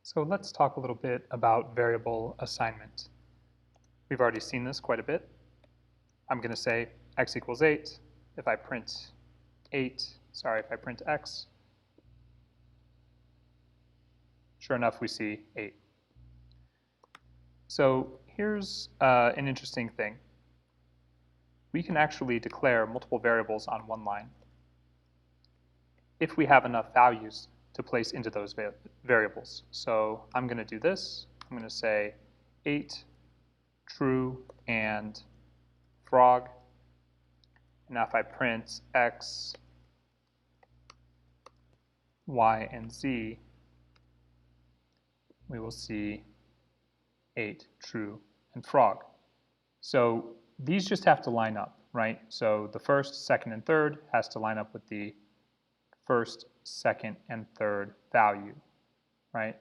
So let's talk a little bit about variable assignment. We've already seen this quite a bit. I'm going to say x equals 8. If I print x, sure enough, we see 8. So here's an interesting thing. We can actually declare multiple variables on one line if we have enough values to place into those variables. So I'm going to do this. I'm going to say 8, true, and frog. Now if I print x, y, and z, we will see 8, true, and frog. So these just have to line up, right? So the first, second, and third has to line up with the first, second, and third value, right?